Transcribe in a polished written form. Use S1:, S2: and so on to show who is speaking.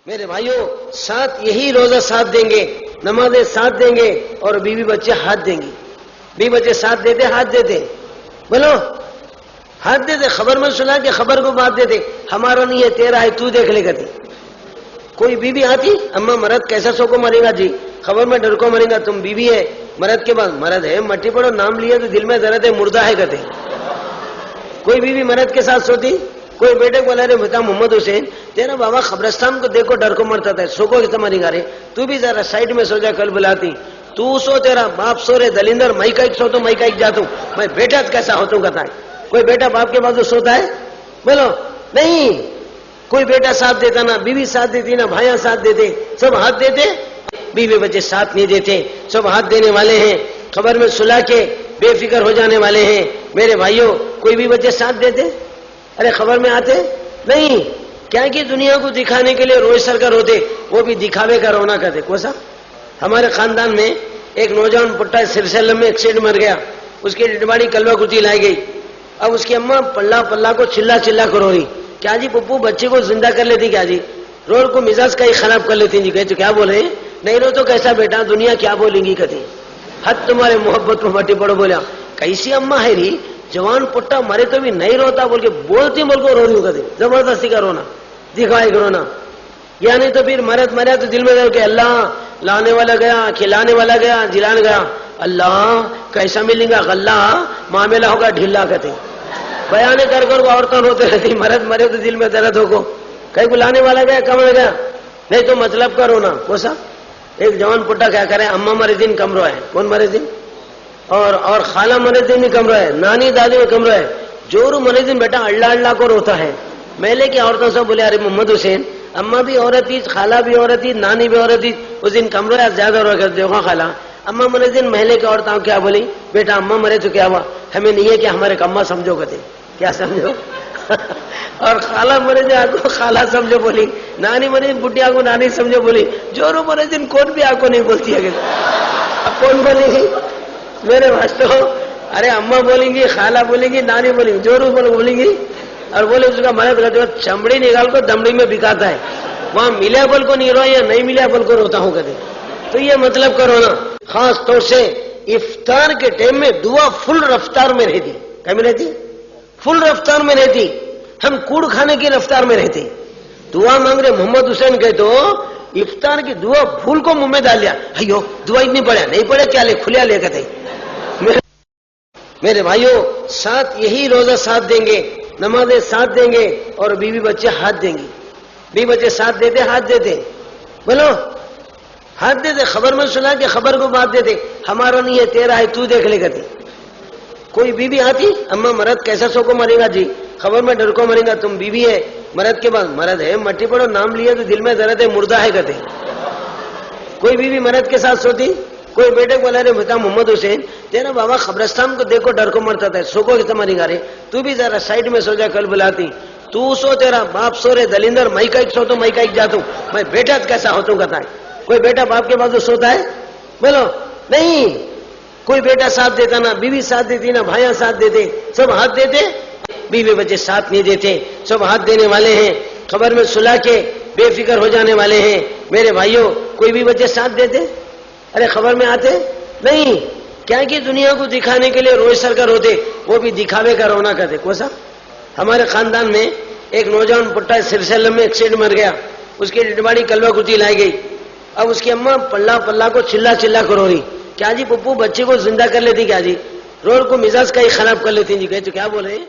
S1: मेरे भाइयों, साथ यही रोजा साथ देंगे, नमाजें साथ देंगे और बीवी बच्चे हाथ देंगी। बीवी बच्चे साथ देते, हाथ देते, बोलो हाथ देते। खबर में सुना के खबर को बात देते, हमारा नहीं है तेरा है, तू देख ले कहती। कोई बीवी आती, अम्मा मर्द कैसा सो को मरेगा जी, खबर में डर को मरेगा, तुम बीवी है मर्द के बाद, मर्द है मट्टी पड़ो, नाम लिया तो दिल में दर्द है, मुर्दा है कहते। कोई बीवी मर्द के साथ सोती, कोई बेटे को बोला रे बेटा मोहम्मद हुसैन तेरा बाबा कब्रिस्तान को देखो डर को मरता था, सो को तुम्हारी गारे, तू भी जरा साइड में सो जा, कल बुलाती। तू सो, तेरा बाप सो रे दलिंदर, मैं का सो तो मैं का जातू, मैं बेटा कैसा होता हूँ कहता है। कोई बेटा बाप के बाजू सोता है, बोलो नहीं। कोई बेटा साथ देता ना, बीवी साथ देती ना, भाइयां साथ देते, सब हाथ देते, बीवी बच्चे साथ नहीं देते, सब हाथ देने वाले हैं, खबर में सुला के बेफिक्र हो जाने वाले हैं। मेरे भाइयों, कोई भी बच्चे साथ देते, अरे खबर में आते नहीं, क्या कि दुनिया को दिखाने के लिए रोज सर का रोते, वो भी दिखावे का रोना करते। कोसा हमारे खानदान में एक नौजवान पुट्टा सिरसलम में एक्सीडेंट मर गया, उसकी डिडवाड़ी कलवा कुची लाई गई। अब उसकी अम्मा पल्ला पल्ला को चिल्ला चिल्ला कर रो रही, क्या जी पप्पू बच्चे को जिंदा कर लेती, क्या जी रोड को मिजाज का ही खराब कर लेती जी। कहते क्या बोल रहे हैं, नहीं रो तो कैसा बेटा, दुनिया क्या बोलेंगी कहती। हद तुम्हारे मोहब्बत में मटी पड़ो। बोला कैसी अम्मा है री, जवान पुट्टा मरे तो भी नहीं रोता बोल के बोलती, बोल को रो रही हूँ कहते, जबरदस्ती का रोना, दिखाई रोना। या नहीं तो फिर मरद मरा तो दिल में दर्द के अल्लाह लाने वाला गया, खिलाने वाला गया, जिलाने गया, अल्लाह कैसा मिलेगा गल्ला, मामला होगा ढीला कहते। बयाने कर कर औरतें रोते रहती, मरद मरे तो दिल में दर्द हो को, कहीं बुलाने वाला गया, कमर गया, नहीं तो मतलब का रोना। कोसा एक जवान पुट्टा क्या करे, अम्मा मरे दिन कमरो है, कौन मरे दिन, और खाला मरे दिन भी कमरो है, नानी दादी में कमरो है, जोरू मरे दिन बेटा अल्लाह अल्लाह को रोता है। मेले की औरतों से बोले अरे मोहम्मद हुसैन अम्मा भी औरत थी, खाला भी औरत थी, नानी भी औरत थी, उस दिन कमरो है ज्यादा रो कर देखो खाला अम्मा मरे दिन महले की औरतें क्या बोली, बेटा अम्मा मरे तो क्या हुआ, हमें नहीं है कि हमारे अम्मा समझो कहते, क्या समझो और खाला मरे दिन आपको खाला समझो बोली, नानी मरे बुढ़िया को नानी समझो बोली, जोरू मरे दिन कौन भी आपको नहीं बोलती है। अब कौन बोलेगी मेरे वास्तव, अरे अम्मा बोलेंगी, खाला बोलेंगी, नानी बोलेंगी, जोरू बोलेंगी, और बोले उसका मरद जो चमड़ी निकाल को दमड़ी में बिकाता है, वहां मिला बल को नहीं रो या नहीं मिला बल को रोता हूं कहते। तो ये मतलब करो ना, खास तौर से इफ्तार के टाइम में दुआ फुल रफ्तार में रहती, क्या में रहती, फुल रफ्तार में रहती, हम कूड़ खाने की रफ्तार में रहते, दुआ मांग रहे। मोहम्मद हुसैन कहे तो इफ्तार की दुआ फूल को मुंह में डाल लिया, अयो दुआ इतनी पड़े नहीं पड़े क्या ले खुलिया ले कहते। मेरे भाइयों, साथ यही रोजा साथ देंगे, नमाजें साथ देंगे और बीवी बच्चे हाथ देंगी। बीवी बच्चे साथ देते, हाथ देते, बोलो हाथ देते। खबर में सुना के खबर को बात देते, हमारा नहीं है तेरा है, तू देख ले कहती। कोई बीवी आती, अम्मा मर्द कैसा सो को मरेगा जी, खबर में डर को मरेगा, तुम बीवी है मर्द के बाद, मर्द है मट्टी पड़ो, नाम लिया तो दिल में दर्द है, मुर्दा है कहते। कोई बीवी मर्द के साथ सोती, कोई बेटे को बोला रे बेटा मोहम्मद हुसैन तेरा बाबा कब्रिस्तान को देखो डर को मरता था, सो को तुम्हारी गारे, तू भी जरा साइड में सो जा, कल बुलाती। तू सो, तेरा बाप सो रे दलिंदर, मैं का सो तो मैं का जातू, मैं बेटा कैसा होता हूँ कहता है। कोई बेटा बाप के बाजू सोता है, बोलो नहीं। कोई बेटा साथ देता ना, बीवी साथ देती ना, भाइयां साथ देते, सब हाथ देते, बीवी बच्चे साथ नहीं देते, सब हाथ देने वाले हैं, खबर में सुला के बेफिक्र हो जाने वाले हैं। मेरे भाइयों, कोई भी बच्चे साथ देते, अरे खबर में आते नहीं, क्या कि दुनिया को दिखाने के लिए रोज सर का रोते, वो भी दिखावे का रोना करते। कोसा हमारे खानदान में एक नौजवान पुट्टा सिरसलम में एक्सीडेंट मर गया, उसकी डिडवाड़ी कलवा कुची लाई गई। अब उसकी अम्मा पल्ला पल्ला को चिल्ला चिल्ला कर रो रही, क्या जी पप्पू बच्चे को जिंदा कर लेती, क्या जी रोड को मिजाज का ही खराब कर लेती जी। कहते क्या बोल रहे हैं।